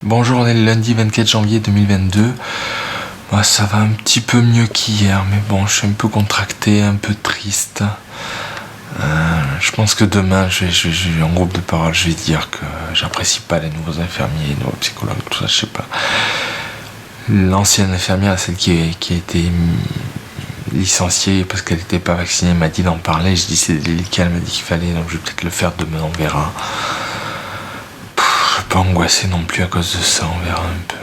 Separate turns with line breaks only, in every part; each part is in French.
Bonjour, on est le lundi 24 janvier 2022. Bah, ça va un petit peu mieux qu'hier, mais bon, je suis un peu contracté, un peu triste. Je pense que demain, en groupe de parole, je vais dire que j'apprécie pas les nouveaux infirmiers, les nouveaux psychologues, tout ça, je sais pas. L'ancienne infirmière, celle qui a été licenciée parce qu'elle n'était pas vaccinée, m'a dit d'en parler. Je dis c'est délicat, elle m'a dit qu'il fallait, donc je vais peut-être le faire demain, on verra. Je suis pas angoissé non plus à cause de ça, on verra un peu.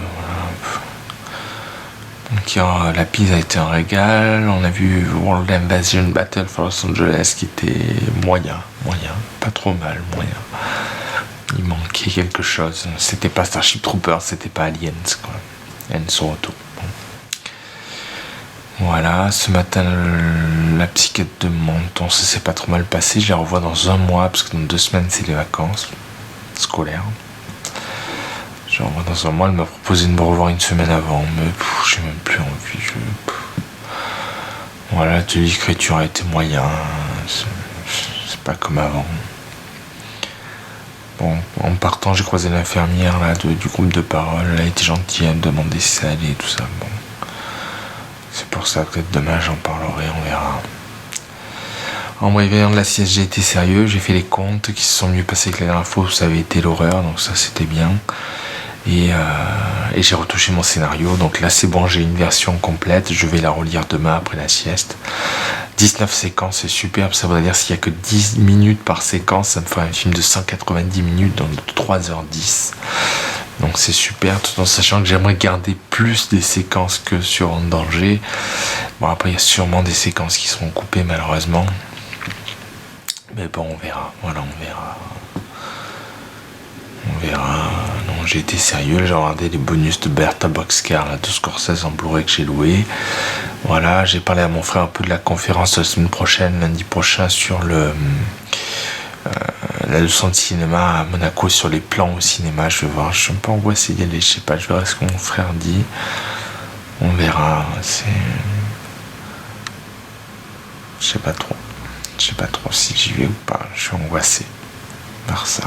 Voilà. Donc la pizza a été un régal. On a vu World Invasion Battle for Los Angeles qui était moyen, pas trop mal, moyen. Il manquait quelque chose. C'était pas Starship Troopers, c'était pas Aliens, quoi. Elles sont retour. Voilà, ce matin, la psychiatre de Menton, ça s'est pas trop mal passé. Je la revois dans un mois, parce que dans 2 semaines, c'est les vacances scolaires. Je la revois dans un mois. Elle m'a proposé de me revoir une semaine avant, mais j'ai même plus envie. Voilà, l'atelier d'écriture a été moyen. C'est pas comme avant. Bon, en partant, j'ai croisé l'infirmière là, du groupe de parole. Elle a été gentille, elle me demandait si ça allait et tout ça. Bon. C'est pour ça que peut-être demain j'en parlerai, on verra. En me réveillant de la sieste, j'ai été sérieux, j'ai fait les comptes qui se sont mieux passés que la dernière fois où ça avait été l'horreur, donc ça c'était bien. Et j'ai retouché mon scénario, donc là c'est bon, j'ai une version complète, je vais la relire demain après la sieste. 19 séquences, c'est superbe, ça voudrait dire s'il n'y a que 10 minutes par séquence, ça me ferait un film de 190 minutes, donc de 3h10. Donc c'est super, tout en sachant que j'aimerais garder plus des séquences que sur En Danger. Bon, après il y a sûrement des séquences qui seront coupées malheureusement. Mais bon, on verra, voilà, on verra. Non, j'ai été sérieux, j'ai regardé les bonus de Bertha Boxcar, là, de Scorsese en Blu-ray que j'ai loué. Voilà, j'ai parlé à mon frère un peu de la conférence la semaine prochaine, lundi prochain, sur la leçon de cinéma à Monaco sur les plans au cinéma. Je vais voir, je suis un peu angoissé d'y aller, je sais pas, je verrai ce que mon frère dit. On verra, je sais pas trop si j'y vais ou pas, je suis angoissé par ça.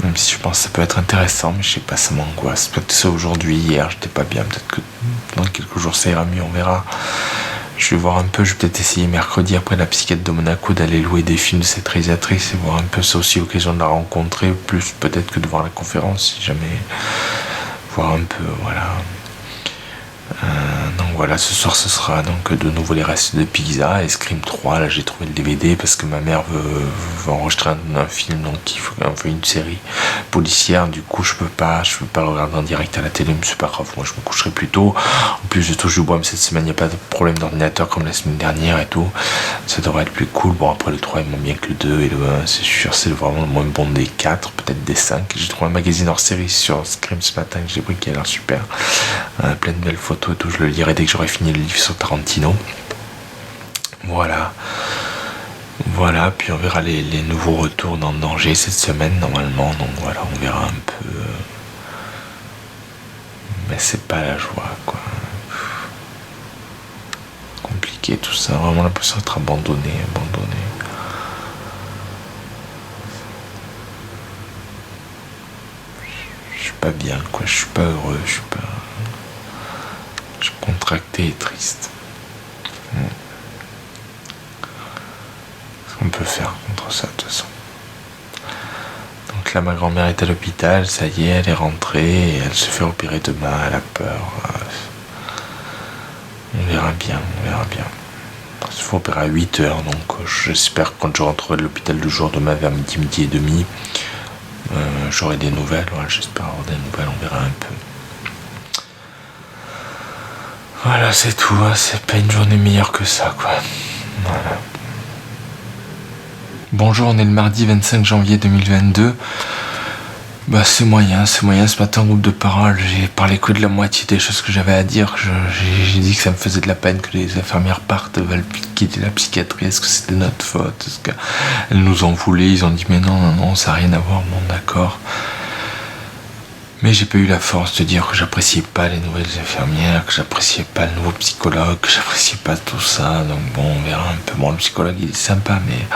Même si je pense que ça peut être intéressant, mais je sais pas, ça m'angoisse. Peut-être que c'est aujourd'hui, hier, j'étais pas bien, peut-être que dans quelques jours ça ira mieux, on verra. Je vais voir un peu, je vais peut-être essayer mercredi après la psychiatre de Monaco d'aller louer des films de cette réalisatrice et voir un peu, ça aussi l'occasion de la rencontrer, plus peut-être que de voir la conférence, si jamais, voir un peu, voilà. Donc voilà, ce soir ce sera donc de nouveau les restes de pizza et Scream 3. Là j'ai trouvé le DVD parce que ma mère veut enregistrer un film, donc il faut une série policière. Du coup je peux pas le regarder en direct à la télé, mais c'est pas grave, moi je me coucherai plus tôt. En plus je touche du bois, mais cette semaine il n'y a pas de problème d'ordinateur comme la semaine dernière et tout. Ça devrait être plus cool. Bon, après le 3 est moins bien que le 2 et le 1, c'est sûr, c'est vraiment le moins bon des 4, peut-être des 5. J'ai trouvé un magazine hors série sur Scream ce matin que j'ai pris qui a l'air super, plein de belles photos et tout. Je le lirai dès que j'aurai fini le livre sur Tarantino. Voilà, puis on verra les nouveaux retours dans Danger cette semaine normalement, donc voilà, on verra un peu. Mais c'est pas la joie, quoi. Compliqué tout ça, vraiment l'impression d'être abandonné. Je suis pas bien, quoi, je suis pas heureux, je suis contracté et triste. Qu'est-ce qu'on peut faire contre ça de toute façon? Donc là ma grand-mère est à l'hôpital, ça y est, elle est rentrée et elle se fait opérer demain, elle a peur. On verra bien. Il se fait opérer à 8h, donc j'espère que quand je rentrerai de l'hôpital le jour demain vers midi et demi, j'aurai des nouvelles, voilà, j'espère avoir des nouvelles, on verra un peu. Voilà, c'est tout, hein. C'est pas une journée meilleure que ça, quoi. Voilà. Bonjour, on est le mardi 25 janvier 2022. Bah c'est moyen, ce matin en groupe de parole, j'ai parlé que de la moitié des choses que j'avais à dire. J'ai dit que ça me faisait de la peine que les infirmières partent, veulent quitter la psychiatrie, est-ce que c'était notre faute, est-ce qu'elles nous en voulaient, ils ont dit mais non, ça n'a rien à voir, bon d'accord. Mais j'ai pas eu la force de dire que j'appréciais pas les nouvelles infirmières, que j'appréciais pas le nouveau psychologue, que j'appréciais pas tout ça. Donc bon, on verra un peu. Bon, le psychologue il est sympa, mais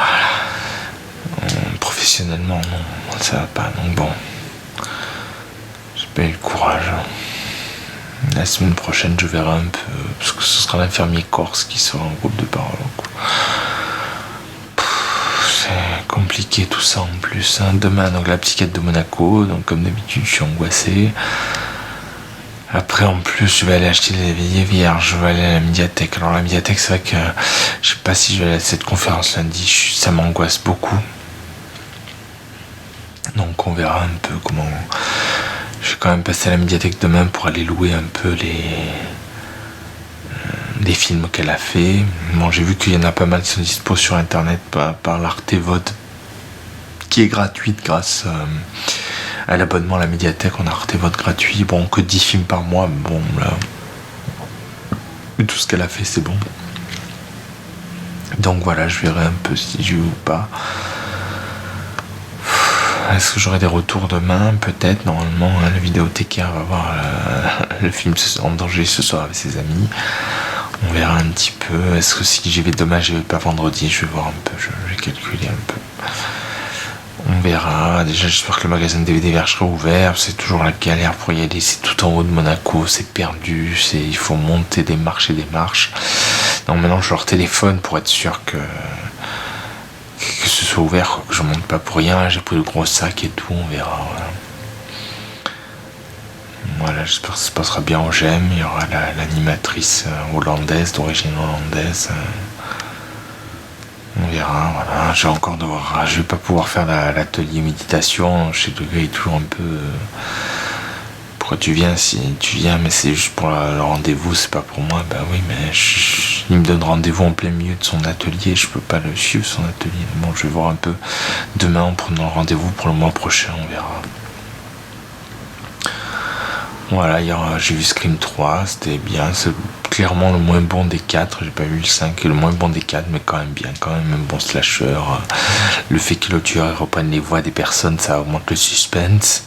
professionnellement non, ça va pas. Donc bon, pas eu le courage. La semaine prochaine, je verrai un peu, parce que ce sera l'infirmier corse qui sera en groupe de parole. C'est compliqué tout ça en plus. Demain, donc la psychiatre de Monaco, donc comme d'habitude, je suis angoissé. Après, en plus, je vais aller acheter des billets vierges, je vais aller à la médiathèque. Alors la médiathèque, c'est vrai que je sais pas si je vais aller à cette conférence lundi, ça m'angoisse beaucoup. Donc on verra un peu comment... Je vais quand même passer à la médiathèque demain pour aller louer un peu les films qu'elle a fait. Bon, j'ai vu qu'il y en a pas mal qui sont dispo sur internet par l'Artevod, qui est gratuite grâce à l'abonnement à la médiathèque. On a Artevod gratuit, bon, que 10 films par mois, mais bon, là, tout ce qu'elle a fait, c'est bon. Donc voilà, je verrai un peu si je vais ou pas. Est-ce que j'aurai des retours demain? Peut-être, normalement, le vidéothécaire va voir le film En danger ce soir avec ses amis. On verra un petit peu. Est-ce que si j'y vais demain, j'y vais pas vendredi? Je vais voir un peu, je vais calculer un peu. On verra. Déjà, j'espère que le magasin de DVD vert sera ouvert. C'est toujours la galère pour y aller. C'est tout en haut de Monaco. C'est perdu. Il faut monter des marches et des marches. Donc maintenant, je leur téléphone pour être sûr que ce soit ouvert, que je monte pas pour rien. J'ai pris le gros sac et tout. On verra. Voilà, j'espère que ça se passera bien au GEM. Il y aura l'animatrice hollandaise, d'origine hollandaise. On verra, voilà. Je vais pas pouvoir faire l'atelier méditation. Je sais que le gars est toujours un peu... Pourquoi tu viens? Si tu viens, mais c'est juste pour le rendez-vous, c'est pas pour moi. Bah oui, mais il me donne rendez-vous en plein milieu de son atelier. Je peux pas le suivre, son atelier. Bon, je vais voir un peu demain en prenant le rendez-vous pour le mois prochain, on verra. Voilà, hier j'ai vu Scream 3, c'était bien, c'est clairement le moins bon des 4, j'ai pas vu le 5, le moins bon des 4, mais quand même bien, quand même un bon slasher. Le fait que le tueur reprenne les voix des personnes, ça augmente le suspense,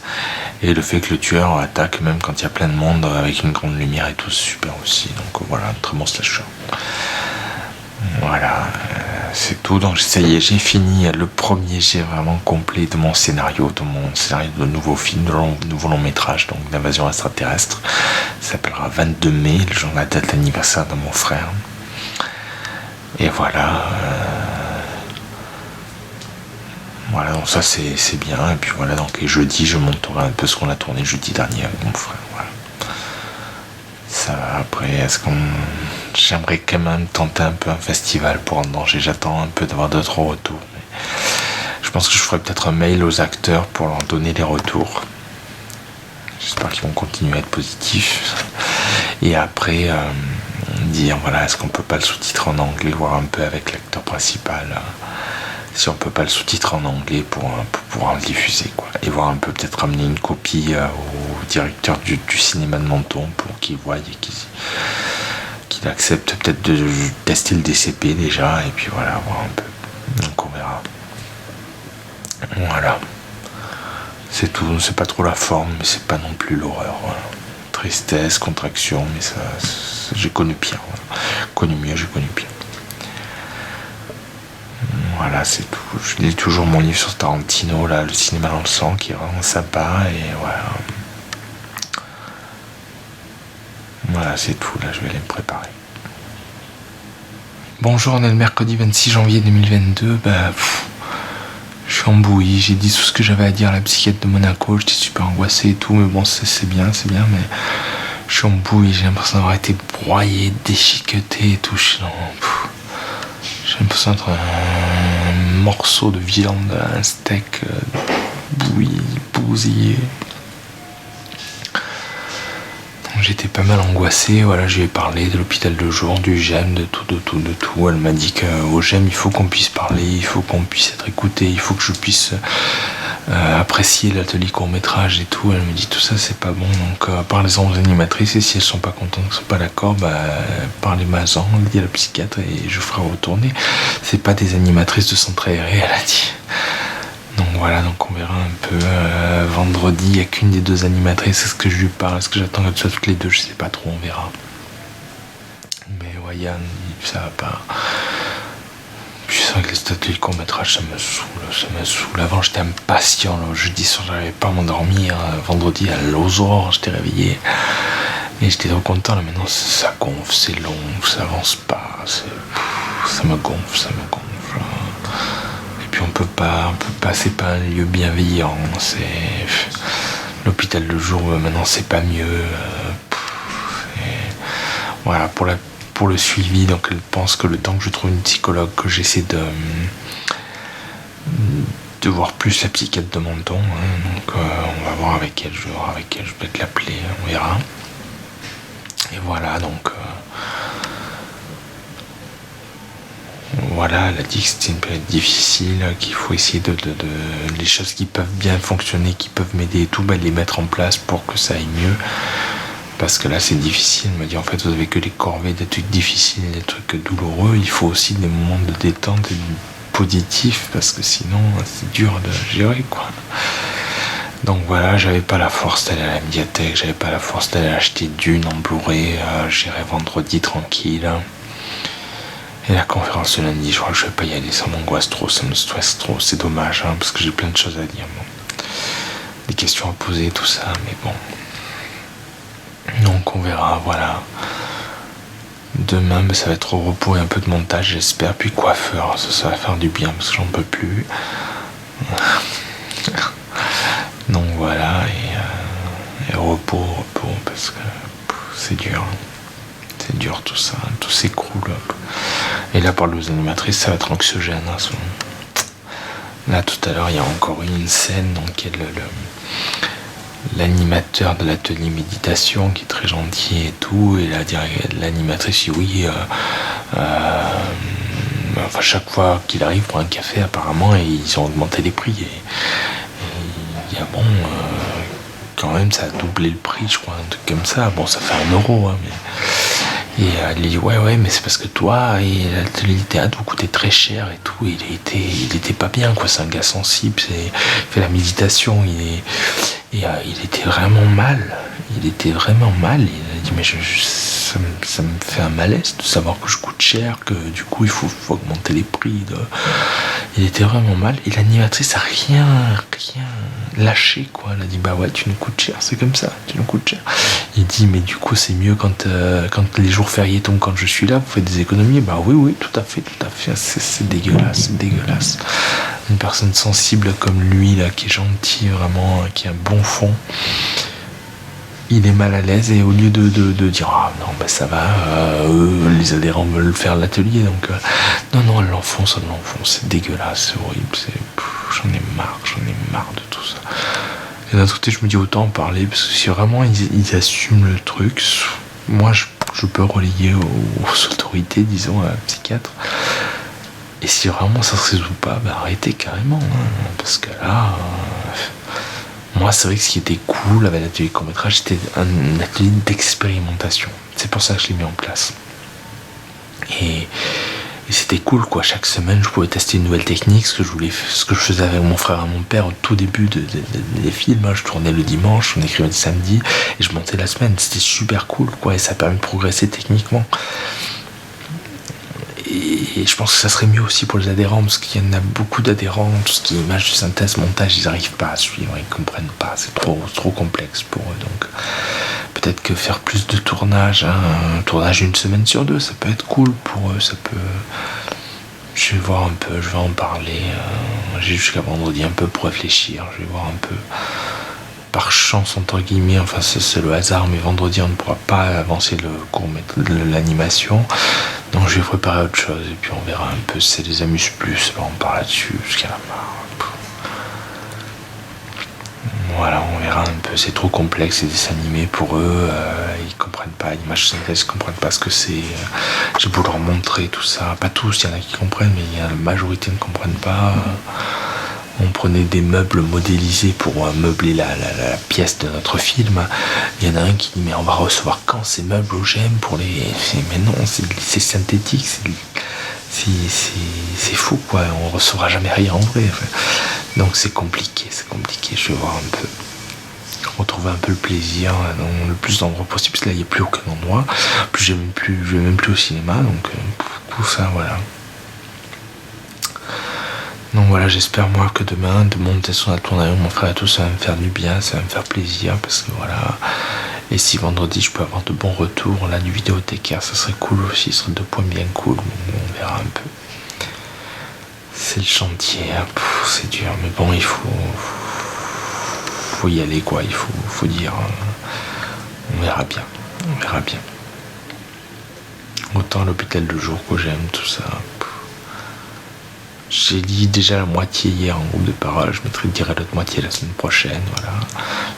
et le fait que le tueur attaque même quand il y a plein de monde avec une grande lumière et tout, c'est super aussi, donc voilà, un très bon slasher. Voilà, c'est tout. Donc ça y est, j'ai fini le premier jet vraiment complet de mon scénario de nouveau film, de nouveau long métrage, donc d'invasion extraterrestre. Ça s'appellera 22 mai, le jour de la date d'anniversaire de mon frère. Et voilà. Voilà, donc ça c'est bien. Et puis voilà, donc et jeudi, je monterai un peu ce qu'on a tourné jeudi dernier avec mon frère. Voilà. Ça, après, j'aimerais quand même tenter un peu un festival pour En danger. J'attends un peu d'avoir d'autres retours. Mais je pense que je ferai peut-être un mail aux acteurs pour leur donner les retours. J'espère qu'ils vont continuer à être positifs. Et après, dire, voilà, est-ce qu'on peut pas le sous-titrer en anglais, voir un peu avec l'acteur principal. Si on peut pas le sous-titrer en anglais pour pouvoir le diffuser, quoi. Et voir un peu, peut-être ramener une copie au directeur du cinéma de Menton pour qu'il voie et qu'il accepte peut-être de tester le DCP déjà, et puis voilà, voir un peu. Donc on verra. Voilà. C'est tout, c'est pas trop la forme, mais c'est pas non plus l'horreur. Voilà. Tristesse, contraction, mais ça j'ai connu pire. Voilà. Connu mieux, j'ai connu pire. Voilà, c'est tout. Je lis toujours mon livre sur Tarantino, là, Le cinéma dans le sang, qui est vraiment sympa, et voilà. Voilà, c'est tout. Là, je vais aller me préparer. Bonjour, on est le mercredi 26 janvier 2022. Je suis en bouillie. J'ai dit tout ce que j'avais à dire à la psychiatre de Monaco. J'étais super angoissé et tout, mais bon, c'est bien, mais je suis en bouillie. J'ai l'impression d'avoir été broyé, déchiqueté et tout. J'ai l'impression d'être un morceau de viande, un steak bouilli, bousillé. Donc j'étais pas mal angoissé, voilà, je lui ai parlé de l'hôpital de jour, du GEM, de tout. Elle m'a dit qu'au GEM, il faut qu'on puisse parler, il faut qu'on puisse être écouté, il faut que je puisse apprécier l'atelier court-métrage et tout. Elle me dit tout ça c'est pas bon, donc parlez-en aux animatrices, et si elles sont pas contentes, qu'elles sont pas d'accord, parlez-moi-en, dit la psychiatre, et je ferai retourner. C'est pas des animatrices de centre aéré, elle a dit. Donc voilà, donc on verra un peu. Vendredi, il n'y a qu'une des deux animatrices. Est-ce que je lui parle? Est-ce que j'attends qu'elles soient toutes les deux? Je sais pas trop, on verra. Mais ouais, Yann, ça va pas. Puis ça vrai que les statuts de court-métrage, ça me saoule. Avant, j'étais impatient, le jeudi soir, j'arrivais pas à m'endormir. Vendredi, à l'osor, j'étais réveillé. Et j'étais trop content, là, maintenant, ça gonfle, c'est long, ça avance pas. Ça me gonfle. Et puis, on peut pas, c'est pas un lieu bienveillant. L'hôpital de jour, maintenant, c'est pas mieux. Voilà, pour le suivi, donc elle pense que le temps que je trouve une psychologue, que j'essaie de voir plus la psychiatre de mon ton, donc on va voir avec elle, je vais peut-être l'appeler, on verra. Et voilà, donc voilà, elle a dit que c'était une période difficile, qu'il faut essayer de les choses qui peuvent bien fonctionner, qui peuvent m'aider et tout, de les mettre en place pour que ça aille mieux. Parce que là c'est difficile, elle m'a dit en fait vous avez que les corvées, des trucs difficiles, des trucs douloureux, il faut aussi des moments de détente et de positif, parce que sinon c'est dur de gérer quoi. Donc voilà, j'avais pas la force d'aller à la médiathèque, j'avais pas la force d'aller acheter Dune en Blu-ray, j'irai vendredi tranquille. Et la conférence de lundi, je crois que je vais pas y aller, ça m'angoisse trop, ça me stresse trop, c'est dommage, parce que j'ai plein de choses à dire, des questions à poser, tout ça, mais bon. Donc on verra, voilà. Demain, ça va être au repos et un peu de montage, j'espère. Puis coiffeur, ça va faire du bien parce que j'en peux plus. Donc voilà, et repos, parce que c'est dur. C'est dur tout ça, tout s'écroule. Et là, par les animatrices, ça va être anxiogène. Là, tout à l'heure, il y a encore eu une scène, donc il y a l'animateur de l'atelier méditation qui est très gentil et tout, et l'animatrice dit oui, enfin chaque fois qu'il arrive pour un café apparemment, et ils ont augmenté les prix, et il y a quand même ça a doublé le prix, je crois, un truc comme ça. Bon, ça fait 1 euro, mais... Et elle dit ouais, mais c'est parce que toi et l'atelier théâtre vous coûtez très cher et tout. Et il était pas bien quoi, c'est un gars sensible, il fait la méditation, il était vraiment mal. Il a dit mais ça me fait un malaise de savoir que je coûte cher, que du coup il faut augmenter les prix. Il était vraiment mal. Et l'animatrice a rien lâché quoi. Elle a dit bah ouais, tu nous coûtes cher, c'est comme ça, tu nous coûtes cher. Il dit mais du coup c'est mieux quand les jours fériés tombent, quand je suis là, vous faites des économies. Bah oui, tout à fait. C'est dégueulasse. Une personne sensible comme lui là, qui est gentil vraiment, qui a un bon fond, il est mal à l'aise, et au lieu de dire ah non bah ça va, les adhérents veulent faire l'atelier, donc non, elle l'enfonce, c'est dégueulasse, c'est horrible, j'en ai marre de tout ça. Et d'un côté je me dis autant en parler, parce que si vraiment ils assument le truc, moi je peux relayer aux autorités, disons à la psychiatre. Et si vraiment ça se résout pas, bah arrêtez carrément, parce que là, moi c'est vrai que ce qui était cool avec l'atelier court-métrage, c'était un atelier d'expérimentation. C'est pour ça que je l'ai mis en place. Et c'était cool quoi, chaque semaine je pouvais tester une nouvelle technique, ce que je faisais avec mon frère et mon père au tout début des films, je tournais le dimanche, on écrivait le samedi, et je montais la semaine, c'était super cool quoi, et ça permet de progresser techniquement. Et je pense que ça serait mieux aussi pour les adhérents, parce qu'il y en a beaucoup d'adhérents, tout ce qui est image de synthèse, montage, ils n'arrivent pas à suivre, ils comprennent pas, c'est trop complexe pour eux. Donc peut-être que faire plus de tournage, un tournage 1 semaine sur 2, ça peut être cool pour eux, ça peut... Je vais voir un peu, je vais en parler, j'ai jusqu'à vendredi un peu pour réfléchir, je vais voir un peu... Par chance entre guillemets, enfin c'est le hasard, mais vendredi on ne pourra pas avancer le cours de l'animation, donc je vais préparer autre chose et puis on verra un peu si ça les amuse plus, on parle là-dessus jusqu'à la marre. Voilà, on verra un peu, c'est trop complexe ces dessins animés pour eux, ils comprennent pas, l'image synthèse, ils comprennent pas ce que c'est, j'ai beau leur montrer tout ça, pas tous, il y en a qui comprennent, mais la majorité ne comprennent pas. On prenait des meubles modélisés pour meubler la pièce de notre film. Il y en a un qui dit mais on va recevoir quand ces meubles OGM pour les... Mais non, c'est synthétique, c'est fou quoi, on recevra jamais rien en vrai. Donc c'est compliqué, je vais voir un peu, retrouver un peu le plaisir dans le plus d'endroits possible, parce que là il n'y a plus aucun endroit, plus je vais même plus au cinéma, donc tout ça voilà. Donc voilà, j'espère moi que demain, de monter sur la tournée avec mon frère et tout, ça va me faire du bien, ça va me faire plaisir, parce que voilà. Et si vendredi je peux avoir de bons retours, là, du vidéothécaire, ça serait cool aussi, ce serait 2 points bien cool, on verra un peu. C'est le chantier, hein. C'est dur, mais bon, il faut y aller, quoi, il faut dire, on verra bien, Autant l'hôpital de jour que j'aime, tout ça. J'ai dit déjà la moitié hier en groupe de parole, je mettrai direct l'autre moitié la semaine prochaine, voilà.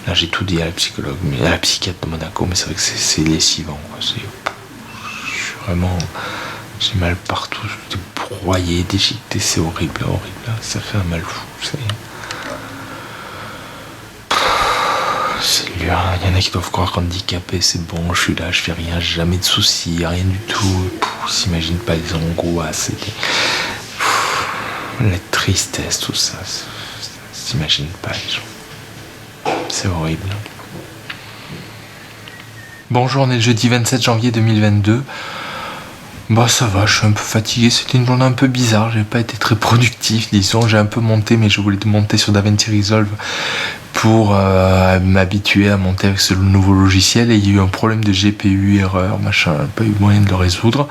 Là j'ai tout dit à la psychologue, à la psychiatre de Monaco, mais c'est vrai que c'est lessivant, quoi. Je suis vraiment, j'ai mal partout, j'étais broyé, déchiqueté, c'est horrible, ça fait un mal fou, c'est dur, hein. Il y en a qui doivent croire qu'handicapé c'est bon, je suis là, je fais rien, j'ai jamais de soucis, rien du tout, s'imagine pas les angoisses, la tristesse, tout ça, s'imagine pas les gens. C'est horrible. Bonjour, on est le jeudi 27 janvier 2022. Bah ça va, je suis un peu fatigué, c'était une journée un peu bizarre, j'ai pas été très productif, disons, j'ai un peu monté, mais je voulais monter sur DaVinci Resolve pour m'habituer à monter avec ce nouveau logiciel, et il y a eu un problème de GPU, erreur, machin, pas eu moyen de le résoudre.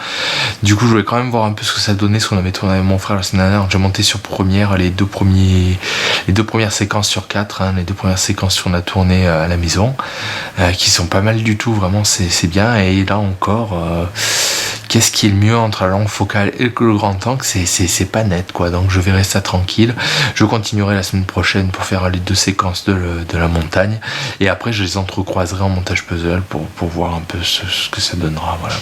Du coup je voulais quand même voir un peu ce que ça donnait, ce qu'on avait tourné avec mon frère la semaine dernière. J'ai monté sur Premiere les deux premières séquences sur 4, hein, les 2 premières séquences qu'on a tournées à la maison, qui sont pas mal du tout, vraiment c'est bien, et là encore... Qu'est-ce qui est le mieux entre la longue focale et le grand angle, c'est pas net, quoi. Donc je verrai ça tranquille. Je continuerai la semaine prochaine pour faire les 2 séquences de la montagne, et après je les entrecroiserai en montage puzzle pour voir un peu ce que ça donnera, voilà.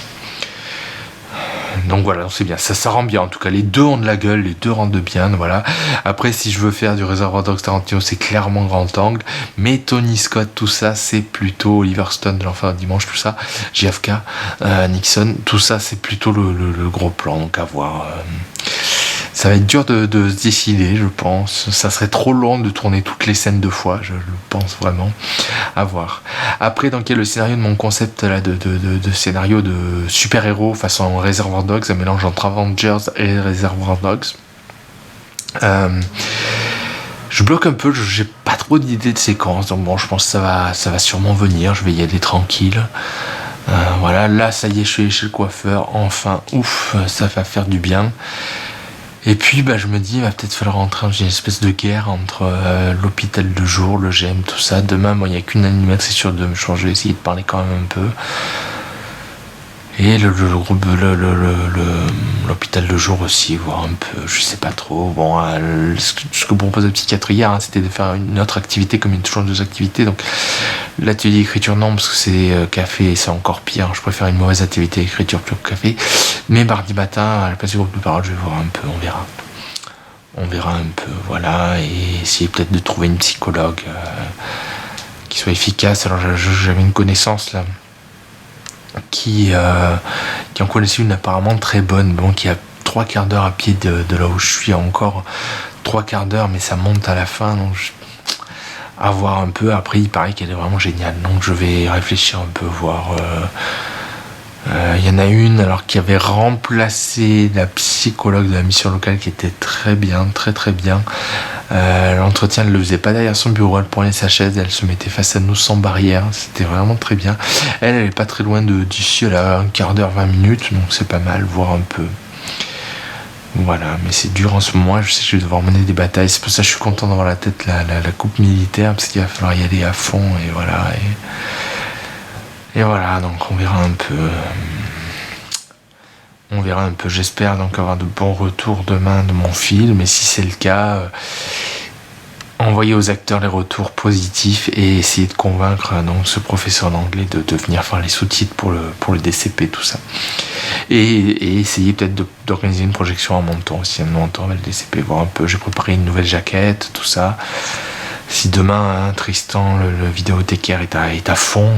Donc voilà, c'est bien, ça rend bien, en tout cas les 2 ont de la gueule, les 2 rendent bien, voilà. Après si je veux faire du Reservoir Dogs Tarantino, c'est clairement grand angle, mais Tony Scott, tout ça c'est plutôt Oliver Stone de l'Enfer du Dimanche, tout ça, JFK, Nixon, tout ça c'est plutôt le gros plan, donc à voir. Ça va être dur de se décider, je pense. Ça serait trop long de tourner toutes les scènes 2 fois, je le pense vraiment. À voir. Après, donc il y a le scénario de mon concept là, de scénario de super-héros façon Reservoir Dogs, un mélange entre Avengers et Reservoir Dogs. Je bloque un peu, j'ai pas trop d'idées de séquence, donc bon, je pense que ça va sûrement venir, je vais y aller tranquille. Voilà, là ça y est, je suis chez le coiffeur, enfin, ouf, ça va faire du bien. Et puis je me dis, il va peut-être falloir rentrer dans une espèce de guerre entre l'hôpital de jour, le GM, tout ça. Demain, il n'y a qu'une animatrice sur 2, je vais essayer de parler quand même un peu. Et l'hôpital de jour aussi, voir un peu, je sais pas trop. Bon, ce que propose la psychiatre hier, hein, c'était de faire une autre activité, comme il y a toujours 2 activités. Donc l'atelier d'écriture, non, parce que c'est café, c'est encore pire. Je préfère une mauvaise activité d'écriture plutôt que café. Mais mardi matin, à la place du groupe de parole, je vais voir un peu, on verra. On verra un peu, voilà, et essayer peut-être de trouver une psychologue qui soit efficace. Alors j'avais une connaissance là qui en connaissait une apparemment très bonne, bon, qui a 3 quarts d'heure à pied de là où je suis, encore 3 quarts d'heure, mais ça monte à la fin, donc à voir un peu. Après il paraît qu'elle est vraiment géniale, donc je vais réfléchir un peu, voir. Il y en a une alors qui avait remplacé la psychologue de la mission locale, qui était très bien, très bien. L'entretien, elle le faisait pas derrière son bureau, elle prenait sa chaise, elle se mettait face à nous sans barrière, c'était vraiment très bien. Elle est pas très loin d'ici, elle a un quart d'heure, 20 minutes, donc c'est pas mal, voir un peu. Voilà, mais c'est dur en ce moment, je sais que je vais devoir mener des batailles, c'est pour ça que je suis content d'avoir la tête la coupe militaire, parce qu'il va falloir y aller à fond, et voilà. Et voilà, donc on verra un peu. J'espère donc avoir de bons retours demain de mon film, et si c'est le cas, envoyer aux acteurs les retours positifs et essayer de convaincre donc ce professeur d'anglais de venir faire les sous-titres pour le DCP, tout ça. Et essayer peut-être d'organiser une projection en montant aussi, un montant avec le DCP, voir un peu. J'ai préparé une nouvelle jaquette, tout ça. Si demain, hein, Tristan, le vidéothécaire est à fond,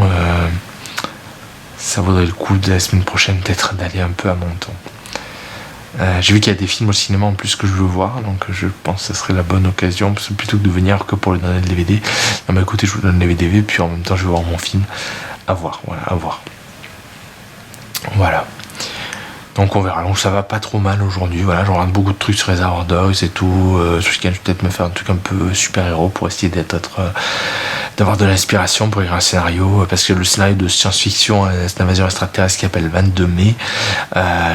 ça vaudrait le coup de la semaine prochaine peut-être d'aller un peu à Menton. J'ai vu qu'il y a des films au cinéma en plus que je veux voir, donc je pense que ça serait la bonne occasion, plutôt que de venir que pour le donner le DVD. Non mais écoutez, je vous donne le DVD, puis en même temps je vais voir mon film. À voir, voilà, à voir. Voilà. Donc on verra. Donc ça va pas trop mal aujourd'hui. Voilà, je regarde beaucoup de trucs sur Reservoir Dogs et tout. Ce week-end, je vais peut-être me faire un truc un peu super-héros pour essayer d'avoir de l'inspiration pour écrire un scénario. Parce que le scénario de science-fiction, c'est une invasion extraterrestre qui s'appelle 22 mai.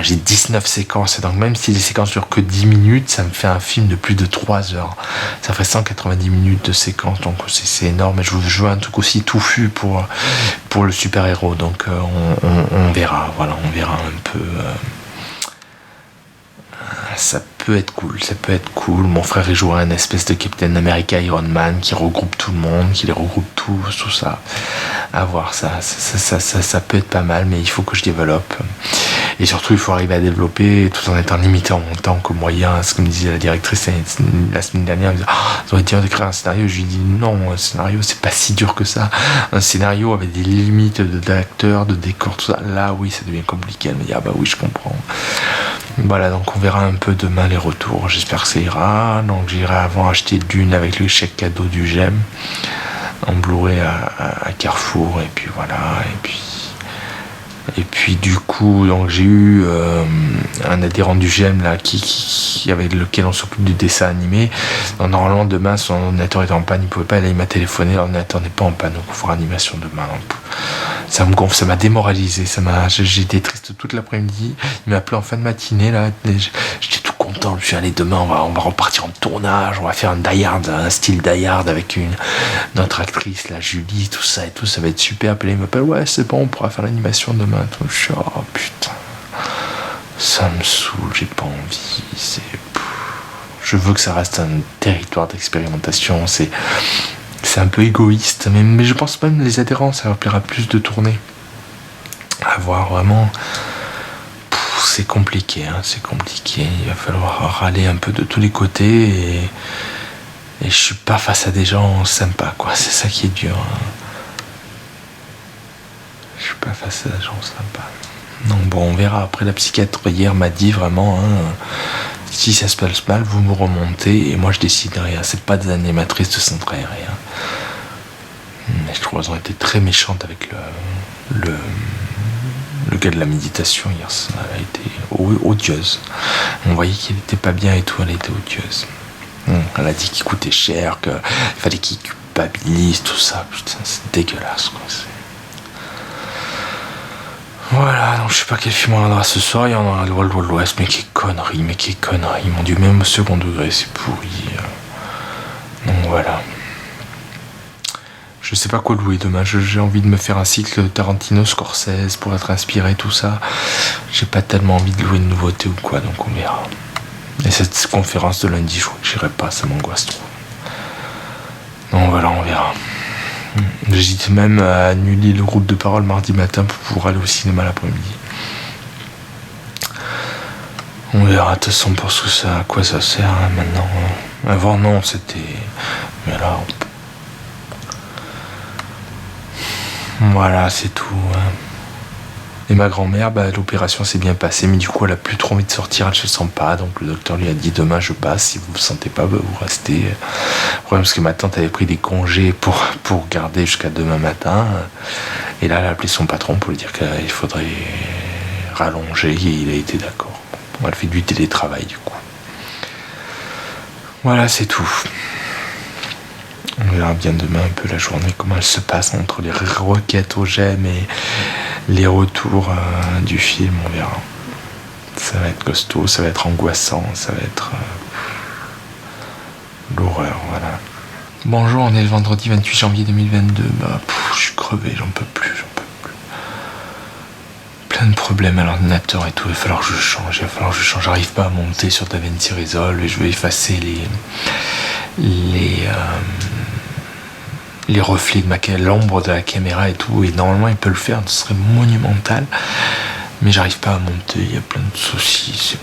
J'ai 19 séquences. Et donc même si les séquences durent que 10 minutes, ça me fait un film de plus de 3 heures. Ça ferait 190 minutes de séquences. Donc c'est énorme. Et je veux un truc aussi touffu pour le super-héros. Donc on verra. Voilà, on verra un peu. Ça peut être cool. Mon frère il joue un espèce de Captain America Iron Man qui regroupe tout le monde, qui les regroupe tout ça. À voir, ça peut être pas mal, mais il faut que je développe. Et surtout, il faut arriver à développer tout en étant limité en temps que moyen. Ce que me disait la directrice la semaine dernière, elle me disait ça aurait été dur d'écrire un scénario. Je lui dis non, un scénario c'est pas si dur que ça. Un scénario avec des limites d'acteurs, de décors, tout ça. Là, oui, ça devient compliqué. Elle me dit ah bah oui, je comprends. Voilà, donc on verra un peu demain les retours. J'espère que ça ira. Donc j'irai avant acheter Dune avec le chèque cadeau du GEM en Blu-ray à Carrefour. Et puis voilà. Et puis du coup, donc j'ai eu un adhérent du GEM là qui avec lequel on s'occupe du dessin animé. Donc, normalement demain son ordinateur était en panne, il pouvait pas, là il m'a téléphoné, l'ordinateur n'est pas en panne, donc il faut faire animation demain. Donc, ça me gonfle, ça m'a démoralisé, j'ai été triste toute l'après-midi. Il m'a appelé en fin de matinée là, j'étais tout content, je suis allé demain, on va repartir en tournage, on va faire un style Die Hard avec notre actrice la Julie, tout ça et tout, ça va être super. Puis là, il m'appelle, ouais c'est bon, on pourra faire l'animation demain. Tout. Je suis oh putain, ça me saoule, j'ai pas envie. Je veux que ça reste un territoire d'expérimentation. C'est un peu égoïste, mais je pense même les adhérents, ça leur plaira plus de tourner. À voir vraiment. C'est compliqué, c'est compliqué. Il va falloir râler un peu de tous les côtés et je suis pas face à des gens sympas, quoi. C'est ça qui est dur. Je suis pas face à des gens sympas. Donc bon, on verra. Après, la psychiatre hier m'a dit vraiment, si ça se passe mal, vous me remontez et moi je déciderai. C'est pas des animatrices de centre aéré. Mais je trouve qu'elles ont été très méchantes avec le gars de la méditation hier. Elle a été odieuse. On voyait qu'il était pas bien et tout. Elle a été odieuse. Elle a dit qu'il coûtait cher, qu'il fallait qu'il culpabilise, tout ça. Putain, c'est dégueulasse, quoi. Voilà, donc je sais pas quel film on regardera ce soir. Il y en aura le Wild Wild West, mais quelle connerie, mon dieu, même au second degré, c'est pourri. Donc voilà. Je sais pas quoi louer demain. J'ai envie de me faire un cycle Tarantino, Scorsese pour être inspiré, tout ça. J'ai pas tellement envie de louer une nouveauté ou quoi, donc on verra. Et cette conférence de lundi, je crois que j'irai pas, ça m'angoisse trop. Donc voilà, on verra. J'hésite même à annuler le groupe de parole mardi matin pour pouvoir aller au cinéma l'après-midi. On verra de toute façon pour ce que ça, à quoi ça sert maintenant. Avant non, c'était. Mais là. Voilà, c'est tout. Et ma grand-mère, l'opération s'est bien passée, mais du coup elle a plus trop envie de sortir, elle se sent pas, donc le docteur lui a dit demain je passe, si vous ne sentez pas, vous restez. Le problème c'est que ma tante avait pris des congés pour garder jusqu'à demain matin, et là elle a appelé son patron pour lui dire qu'il faudrait rallonger, et il a été d'accord. Bon, elle fait du télétravail du coup. Voilà, c'est tout. On verra bien demain un peu la journée, comment elle se passe entre les requêtes au GEM et les retours du film, on verra. Ça va être costaud, ça va être angoissant, ça va être l'horreur, voilà. Bonjour, on est le vendredi 28 janvier 2022, je suis crevé, j'en peux plus. Plein de problèmes à l'ordinateur et tout, il va falloir que je change, j'arrive pas à monter sur DaVinci Resolve et je vais effacer les reflets de l'ombre de la caméra et tout, et normalement il peut le faire, ce serait monumental, mais j'arrive pas à monter, il y a plein de soucis,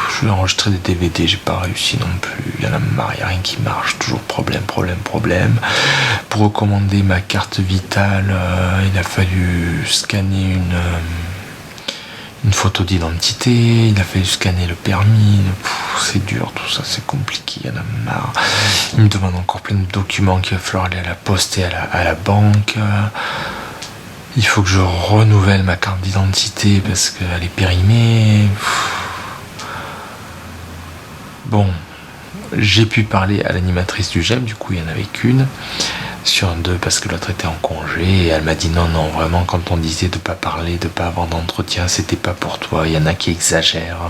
je voulais enregistrer des DVD, j'ai pas réussi non plus, il y en a marre, il n'y a rien qui marche, toujours problème. Pour recommander ma carte vitale, il a fallu scanner une photo d'identité, il a fallu scanner le permis, c'est dur tout ça, c'est compliqué, il y en a marre. Il me demande encore plein de documents qu'il va falloir aller à la poste et à la banque. Il faut que je renouvelle ma carte d'identité parce qu'elle est périmée. Bon, j'ai pu parler à l'animatrice du GEM, du coup il n'y en avait qu'une sur deux parce que l'autre était en congé, et elle m'a dit non, vraiment, quand on disait de pas parler, de pas avoir d'entretien, c'était pas pour toi. Il y en a qui exagèrent,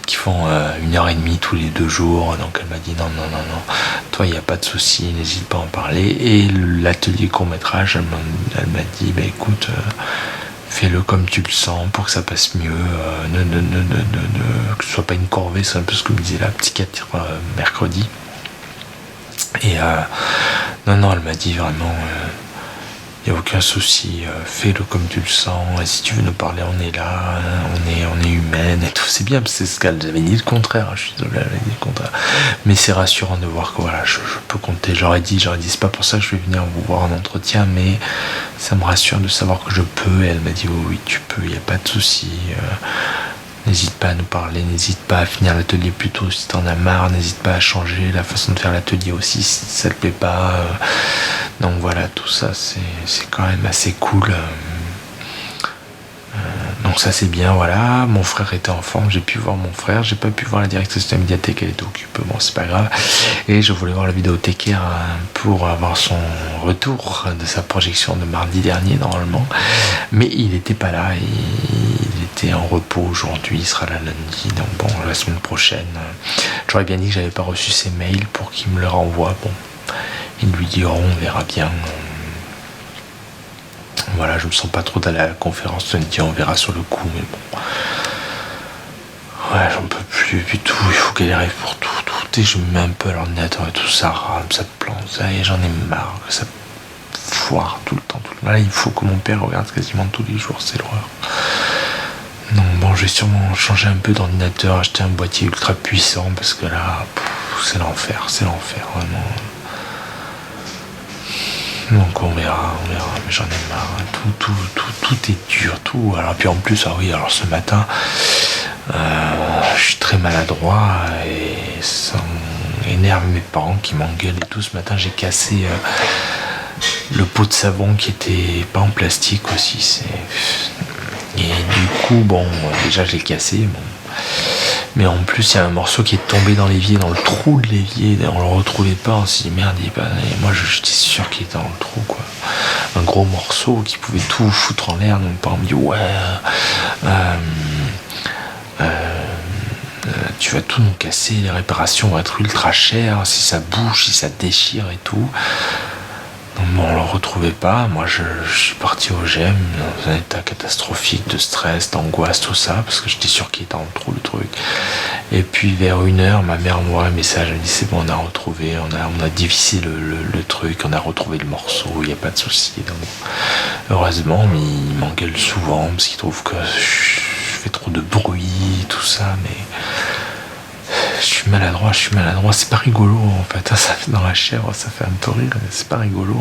qui font 1h30 tous les 2 jours, donc elle m'a dit non, toi il n'y a pas de souci, n'hésite pas à en parler. Et l'atelier court-métrage, elle m'a dit écoute, fais-le comme tu le sens pour que ça passe mieux, que ce soit pas une corvée. C'est un peu ce que me disait la psychiatre mercredi. Et non, elle m'a dit vraiment, il n'y a aucun souci, fais-le comme tu le sens, et si tu veux nous parler, on est là, on est humaine et tout. C'est bien, parce que c'est ce qu'elle avait dit le contraire, je suis désolé, elle avait dit le contraire. Mais c'est rassurant de voir que voilà, je peux compter. J'aurais dit, c'est pas pour ça que je vais venir vous voir en entretien, mais ça me rassure de savoir que je peux. Et elle m'a dit oui, tu peux, il n'y a pas de souci. N'hésite pas à nous parler, n'hésite pas à finir l'atelier plus tôt si t'en as marre, n'hésite pas à changer la façon de faire l'atelier aussi si ça te plaît pas. Donc voilà, tout ça c'est quand même assez cool. Donc ça c'est bien, voilà. Mon frère était en forme, j'ai pu voir mon frère, j'ai pas pu voir la directrice de la médiathèque, elle était occupée, bon c'est pas grave. Et je voulais voir la vidéothécaire pour avoir son retour de sa projection de mardi dernier normalement. Mais il était pas là, il était en repos aujourd'hui, il sera là lundi, donc bon, la semaine prochaine. J'aurais bien dit que j'avais pas reçu ses mails pour qu'il me le renvoie, bon, ils lui diront, on verra bien. Voilà, je me sens pas trop d'aller à la conférence lundi, on verra sur le coup, mais bon. Ouais, j'en peux plus du tout, il faut qu'elle arrive pour tout. Et je me mets un peu à l'ordinateur et tout, ça rame, ça plante, et j'en ai marre, que ça foire tout le temps. Là, il faut que mon père regarde quasiment tous les jours, c'est l'horreur. Donc bon, je vais sûrement changer un peu d'ordinateur, acheter un boîtier ultra puissant, parce que là, c'est l'enfer, vraiment. Donc on verra, mais j'en ai marre, tout est dur, tout. Alors puis en plus, alors ce matin, je suis très maladroit et ça énerve mes parents qui m'engueulent et tout. Ce matin, j'ai cassé le pot de savon qui était pas en plastique aussi. Et du coup, bon, déjà je l'ai cassé, bon. Mais en plus, il y a un morceau qui est tombé dans l'évier, dans le trou de l'évier. On le retrouvait pas. On s'est dit merde. Et moi, j'étais sûr qu'il était dans le trou, quoi. Un gros morceau qui pouvait tout foutre en l'air. Donc, par exemple, on me dit tu vas tout nous casser. Les réparations vont être ultra chères. Si ça bouge, si ça déchire et tout. Donc, bon, on le retrouvait pas. Moi, je suis parti au GEM dans un état catastrophique de stress, d'angoisse, tout ça, parce que j'étais sûr qu'il était dans le trou, le truc. Et puis vers 1h, ma mère m'envoie un message, elle me dit c'est bon, on a retrouvé, on a dévissé le truc, on a retrouvé le morceau, il n'y a pas de souci. Donc, heureusement, mais il m'engueule souvent parce qu'il trouve que je fais trop de bruit, tout ça, mais je suis maladroit, c'est pas rigolo en fait, ça fait dans la chair, ça fait un peu rire, c'est pas rigolo.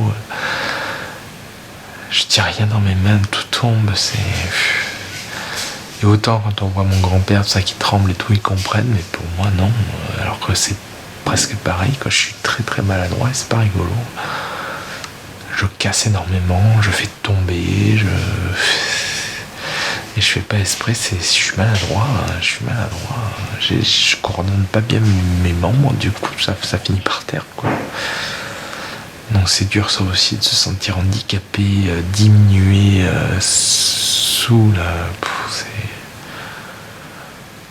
Je tiens rien dans mes mains, tout tombe, Et autant quand on voit mon grand-père, tout ça qui tremble et tout, ils comprennent, mais pour moi non, alors que c'est presque pareil, quand je suis très très maladroit, c'est pas rigolo. Je casse énormément, je fais tomber, et je fais pas exprès, je suis maladroit, je coordonne pas bien mes membres, du coup ça finit par terre, quoi. Donc c'est dur ça aussi de se sentir handicapé, diminué, sous la...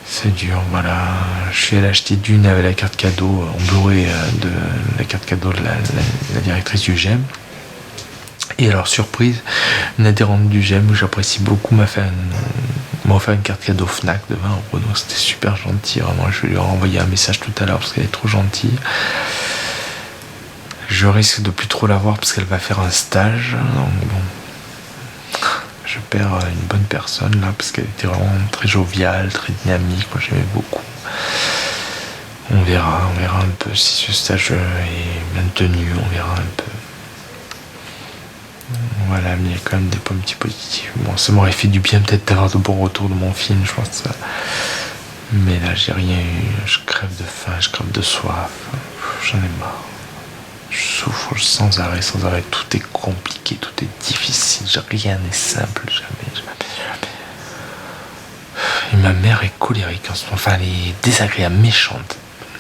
C'est dur, voilà. Je suis allé acheter Dune avec la carte cadeau en Blu-ray de la carte cadeau de la directrice du GEM. Et alors, surprise, une adhérente du GEM que j'apprécie beaucoup m'a offert une carte cadeau Fnac de 20 €. Donc c'était super gentil, vraiment. Je vais lui renvoyer un message tout à l'heure parce qu'elle est trop gentille. Je risque de plus trop la voir parce qu'elle va faire un stage. Donc bon, je perds une bonne personne là parce qu'elle était vraiment très joviale, très dynamique. Moi j'aimais beaucoup. On verra un peu si ce stage est maintenu, on verra un peu. Voilà, mais il y a quand même des points petits positifs. Bon, ça m'aurait fait du bien peut-être d'avoir de bons retours de mon film, je pense. Mais là, j'ai rien eu. Je crève de faim, je crève de soif. J'en ai marre. Je souffre sans arrêt, sans arrêt. Tout est compliqué, tout est difficile. Rien n'est simple, jamais. Et ma mère est colérique en ce moment. Enfin, elle est désagréable, méchante.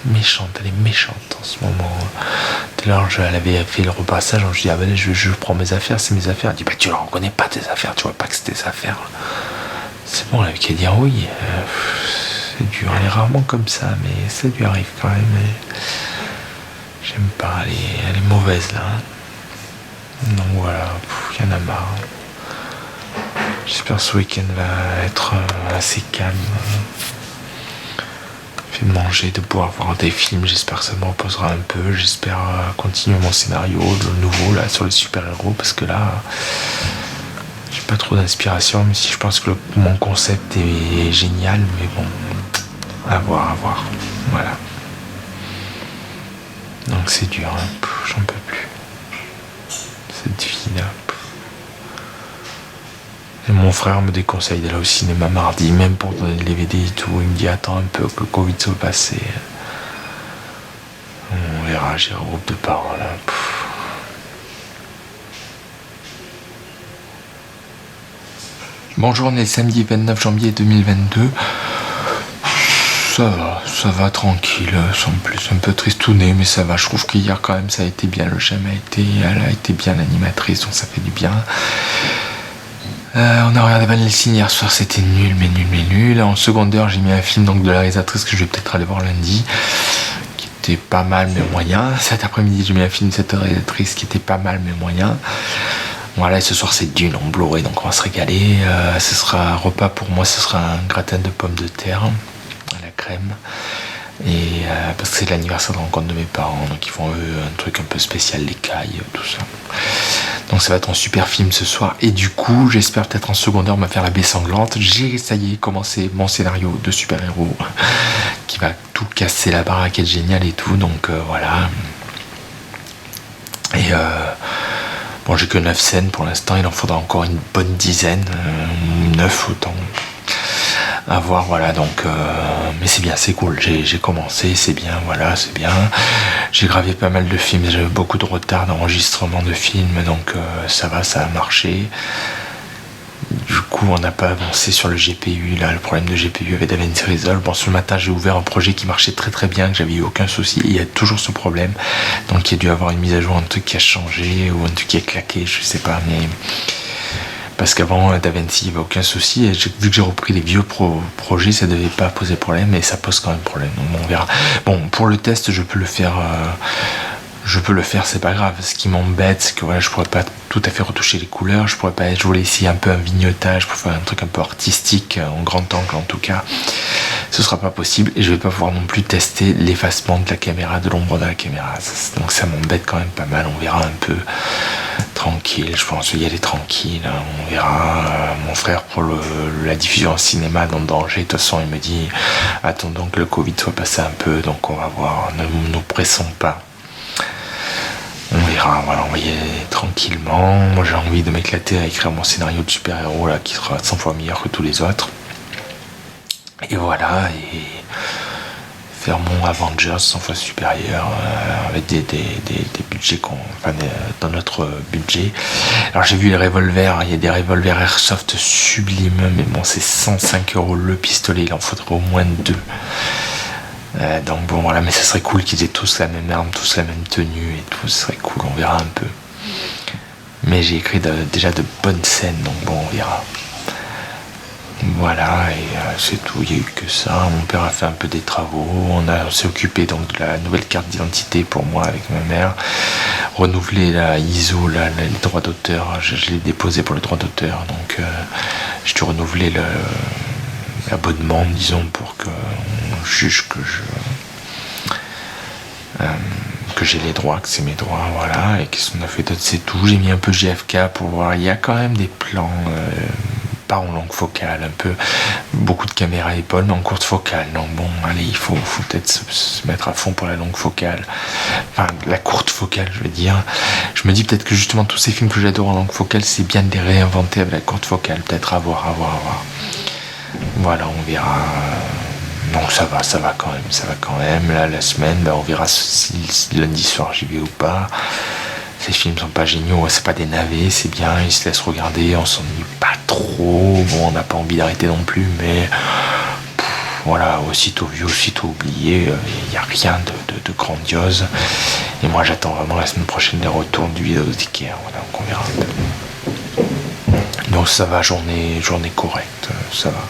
Elle est méchante en ce moment. Tout à l'heure, elle avait fait le repassage. Je lui dis, ah ben je prends mes affaires, c'est mes affaires. Elle dit, bah tu ne reconnais pas tes affaires, tu vois pas que c'est tes affaires. C'est bon, elle avait qu'à dire oui. C'est dur, elle est rarement comme ça, mais ça lui arrive quand même. J'aime pas, elle est mauvaise là. Donc voilà, il y en a marre. J'espère que ce week-end va être assez calme. Fait manger, de pouvoir voir des films, j'espère que ça me reposera un peu. J'espère continuer mon scénario, le nouveau là sur les super-héros, parce que là, j'ai pas trop d'inspiration, même si je pense que mon concept est génial, mais bon, à voir. Voilà. Donc c'est dur, hein. J'en peux plus. Cette vie là. Et mon frère me déconseille d'aller au cinéma mardi, même pour donner le DVD et tout. Il me dit attends un peu que le Covid soit passé. On verra, j'ai un groupe de parents là. Bonjour, on est le samedi 29 janvier 2022. Ça va tranquille, sans plus, un peu tristouné, mais ça va. Je trouve qu'hier quand même ça a été bien. Elle a été bien l'animatrice, donc ça fait du bien. On a regardé Van Helsing hier soir, c'était nul, mais nul. En seconde heure, j'ai mis un film donc de la réalisatrice que je vais peut-être aller voir lundi, qui était pas mal mais moyen. Cet après-midi, j'ai mis un film de cette réalisatrice qui était pas mal mais moyen. Voilà, et ce soir c'est Dune en Blu-ray, donc on va se régaler. Ce sera un repas pour moi, ce sera un gratin de pommes de terre à la crème. Et parce que c'est l'anniversaire de rencontre de mes parents, donc ils font eux un truc un peu spécial, les cailles, tout ça. Donc ça va être un super film ce soir. Et du coup, j'espère peut-être en seconde heure me faire la baie sanglante. J'ai, ça y est, commencé mon scénario de super-héros qui va tout casser la baraque, être génial et tout. Donc voilà. Et bon, j'ai que 9 scènes pour l'instant. Il en faudra encore une bonne dizaine. 9 autant. À voir, voilà, donc mais c'est bien, c'est cool, j'ai commencé, c'est bien, voilà, c'est bien. J'ai gravé pas mal de films, j'avais beaucoup de retard d'enregistrement de films, donc ça va, ça a marché. Du coup, on n'a pas avancé sur le GPU, là, le problème de GPU avec DaVinci Resolve. Bon, ce matin, j'ai ouvert un projet qui marchait très très bien, que j'avais eu aucun souci, et il y a toujours ce problème. Donc il y a dû avoir une mise à jour, un truc qui a changé, ou un truc qui a claqué, je sais pas, mais... Parce qu'avant DaVinci, il n'y avait aucun souci, et vu que j'ai repris les vieux projets, ça ne devait pas poser problème, mais ça pose quand même problème, donc on verra. Bon, pour le test, je peux le faire, c'est pas grave. Ce qui m'embête, c'est que voilà, je pourrais pas tout à fait retoucher les couleurs, je voulais essayer un peu un vignotage pour faire un truc un peu artistique, en grand angle en tout cas. Ce sera pas possible, et je vais pas pouvoir non plus tester l'effacement de la caméra, de l'ombre de la caméra. Donc ça m'embête quand même pas mal, on verra un peu. Tranquille, je pense y aller tranquille, hein. On verra. Mon frère pour la diffusion en cinéma dans le danger, de toute façon il me dit attendons que le Covid soit passé un peu, donc on va voir, ne nous pressons pas, on verra, voilà, on va y aller tranquillement. Moi j'ai envie de m'éclater à écrire mon scénario de super-héros là qui sera 100 fois meilleur que tous les autres, et voilà, et faire mon Avengers 100 fois supérieur, avec des budgets dans notre budget. Alors j'ai vu les revolvers, il y a des revolvers Airsoft sublimes, mais bon, c'est 105 € le pistolet, il en faudrait au moins 2. Donc bon, voilà, mais ça serait cool qu'ils aient tous la même arme, tous la même tenue et tout, ce serait cool, on verra un peu. Mais j'ai écrit déjà de bonnes scènes, donc bon, on verra. Voilà, et c'est tout, il n'y a eu que ça. Mon père a fait un peu des travaux, on s'est occupé donc de la nouvelle carte d'identité pour moi avec ma mère, renouveler la ISO, les droits d'auteur, je l'ai déposé pour le droit d'auteur, donc j'ai dû renouveler l'abonnement, disons, pour qu'on juge que j'ai les droits, que c'est mes droits, voilà. Et qu'est-ce qu'on a fait d'autre, c'est tout. J'ai mis un peu JFK pour voir, il y a quand même des plans pas en longue focale, un peu, beaucoup de caméras à épaule, mais en courte focale. Donc bon, allez, il faut peut-être se mettre à fond pour la longue focale, enfin la courte focale, je veux dire. Je me dis peut-être que justement tous ces films que j'adore en longue focale, c'est bien de les réinventer avec la courte focale, peut-être à voir. Voilà, on verra. Donc ça va quand même. Là, la semaine, on verra si lundi soir j'y vais ou pas. Ces films sont pas géniaux, c'est pas des navets, c'est bien, ils se laissent regarder, on s'ennuie pas trop. Bon, on n'a pas envie d'arrêter non plus, mais voilà, aussitôt vu, aussitôt oublié, il n'y a rien de grandiose. Et moi, j'attends vraiment la semaine prochaine les retours du vidéothécaire. Voilà, donc on verra. Donc ça va, journée correcte, ça va.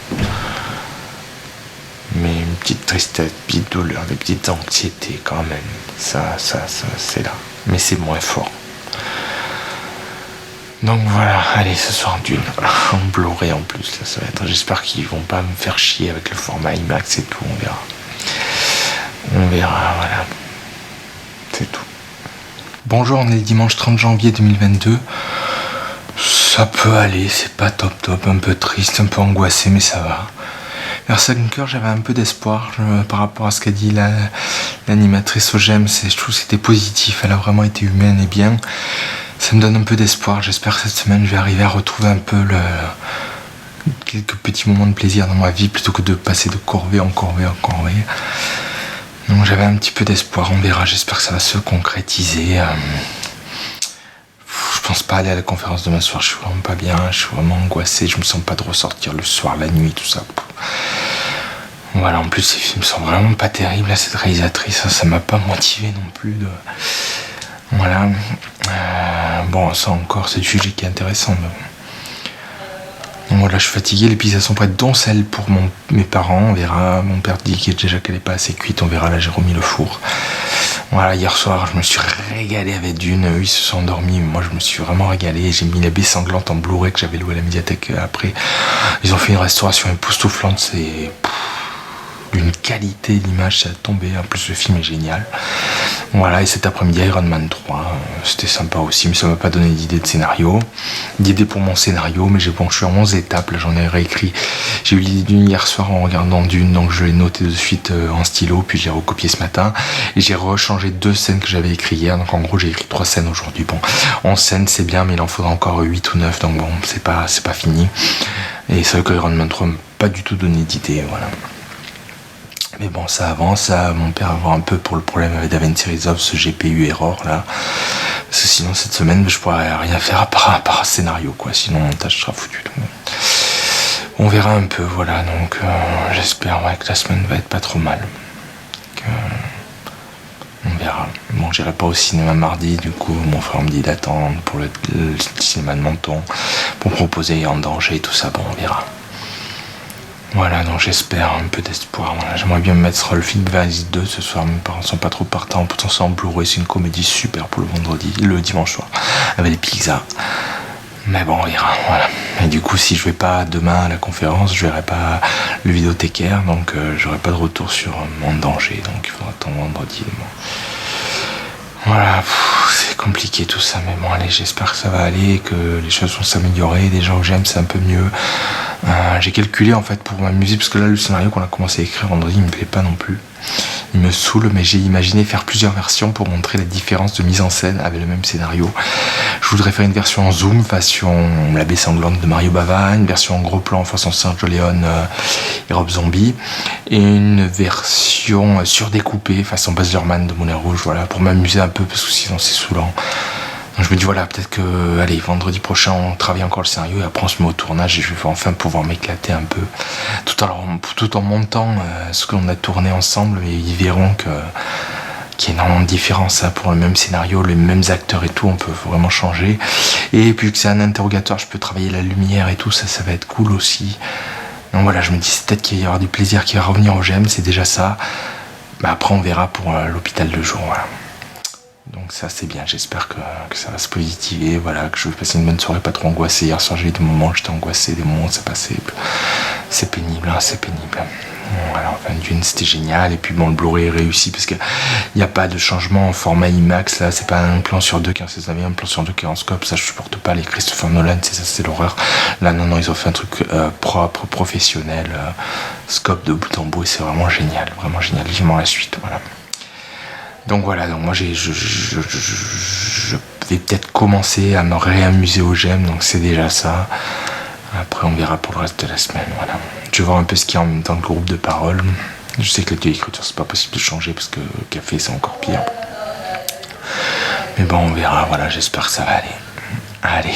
Mais une petite tristesse, une petite douleur, des petites anxiétés quand même. Ça, c'est là. Mais c'est moins fort. Donc voilà, allez, ce soir Dune, en Blu-ray en plus, là, ça va être. J'espère qu'ils vont pas me faire chier avec le format IMAX et tout, on verra. On verra, voilà. C'est tout. Bonjour, on est le dimanche 30 janvier 2022. Ça peut aller, c'est pas top, un peu triste, un peu angoissé, mais ça va. Vers 5 heures, j'avais un peu d'espoir par rapport à ce qu'a dit l'animatrice au GEM. Je trouve que c'était positif, elle a vraiment été humaine et bien. Ça me donne un peu d'espoir. J'espère que cette semaine, je vais arriver à retrouver un peu quelques petits moments de plaisir dans ma vie plutôt que de passer de corvée en corvée en corvée. Donc j'avais un petit peu d'espoir, on verra. J'espère que ça va se concrétiser. Je pense pas aller à la conférence demain soir, je suis vraiment pas bien, je suis vraiment angoissé, je me sens pas de ressortir le soir, la nuit, tout ça. Voilà, en plus ces films sont vraiment pas terribles, là, cette réalisatrice, ça m'a pas motivé non plus de... Voilà. Bon, ça encore, c'est le sujet qui est intéressant. Mais... Donc voilà, je suis fatigué, les pizzas sont prêtes, dont celle pour mes parents, on verra. Mon père dit déjà qu'elle est pas assez cuite, on verra, là j'ai remis le four. Voilà, hier soir, je me suis régalé avec Dune. Eux, ils se sont endormis. Moi, je me suis vraiment régalé. J'ai mis La Baie sanglante en Blu-ray que j'avais loué à la médiathèque après. Ils ont fait une restauration époustouflante. C'est d'une qualité, l'image, ça a tombé. En plus, le film est génial. Voilà, et cet après-midi, Iron Man 3. C'était sympa aussi, mais ça m'a pas donné d'idée de scénario. D'idée pour mon scénario, mais je suis en 11 étapes. Là, j'en ai réécrit. J'ai eu l'idée d'une hier soir en regardant Dune, donc je l'ai noté de suite en stylo, puis j'ai recopié ce matin. Et j'ai rechangé 2 scènes que j'avais écrites hier. Donc en gros, j'ai écrit 3 scènes aujourd'hui. Bon, 11 scènes, c'est bien, mais il en faudra encore 8 ou 9. Donc bon, c'est pas fini. Et c'est vrai que Iron Man 3 m'a pas du tout donné d'idée, voilà. Mais bon, ça avance. Mon père va voir un peu pour le problème avec DaVinci Resolve, ce GPU error là. Parce que sinon, cette semaine, je pourrais rien faire à part un scénario, quoi. Sinon, mon montage sera foutu. Donc, on verra un peu, voilà. Donc, j'espère que la semaine va être pas trop mal. On verra. Bon, j'irai pas au cinéma mardi, du coup, mon frère me dit d'attendre pour le cinéma de Menton pour proposer En danger et tout ça. Bon, on verra. Voilà, donc j'espère un peu d'espoir. Voilà, j'aimerais bien me mettre le film Valise 2 ce soir. Mes parents sont pas trop partants. Pourtant, c'est en Blu-ray. C'est une comédie super pour le dimanche soir. Avec des pizzas. Mais bon, on verra. Voilà. Et du coup, si je vais pas demain à la conférence, je verrai pas le vidéothécaire. Donc, j'aurai pas de retour sur En danger. Donc, il faudra attendre vendredi. Bon. Voilà, c'est compliqué tout ça, mais bon, allez, j'espère que ça va aller, que les choses vont s'améliorer. Déjà où j'aime, c'est un peu mieux. J'ai calculé en fait pour m'amuser, parce que là, le scénario qu'on a commencé à écrire vendredi, il me plaît pas non plus. Il me saoule, mais j'ai imaginé faire plusieurs versions pour montrer la différence de mise en scène avec le même scénario. Je voudrais faire une version en zoom, façon La Baie sanglante de Mario Bava, une version en gros plan façon Sergio Leone et Rob Zombie, et une version surdécoupée façon Baz Luhrmann de Moulin Rouge, voilà, pour m'amuser un peu, parce que sinon c'est saoulant. Donc je me dis voilà, peut-être que, allez, vendredi prochain on travaille encore le scénario et après on se met au tournage et je vais enfin pouvoir m'éclater un peu, tout en montant ce que l'on a tourné ensemble, et ils verront qu'il y a énormément de différences pour le même scénario, les mêmes acteurs et tout, on peut vraiment changer. Et puis que c'est un interrogatoire, je peux travailler la lumière et tout, ça va être cool aussi. Donc voilà, je me dis c'est peut-être qu'il va y aura du plaisir qui va revenir au GM, c'est déjà ça. Mais après on verra pour l'hôpital de jour, voilà. Donc ça c'est bien, j'espère que ça va se positiver, voilà, que je vais passer une bonne soirée, pas trop angoissé. Hier soir j'ai eu des moments où j'étais angoissé, des moments où ça passait, c'est pénible, hein, c'est pénible. Voilà, enfin Dune c'était génial, et puis bon, le Blu-ray est réussi parce qu'il n'y a pas de changement en format IMAX, là c'est pas un plan sur deux qui est en 16 un plan sur deux qui est en scope, ça je supporte pas, les Christopher Nolan, c'est ça, c'est l'horreur. Là non, ils ont fait un truc propre, professionnel, scope de bout en bout, et c'est vraiment génial, vivement la suite, voilà. Donc voilà, donc moi je vais peut-être commencer à me réamuser au GEM, donc c'est déjà ça. Après on verra pour le reste de la semaine, voilà. Je vais voir un peu ce qu'il y a en même temps que le groupe de parole. Je sais que la vieille écriture c'est pas possible de changer parce que le café c'est encore pire. Mais bon, on verra, voilà, j'espère que ça va aller. Allez.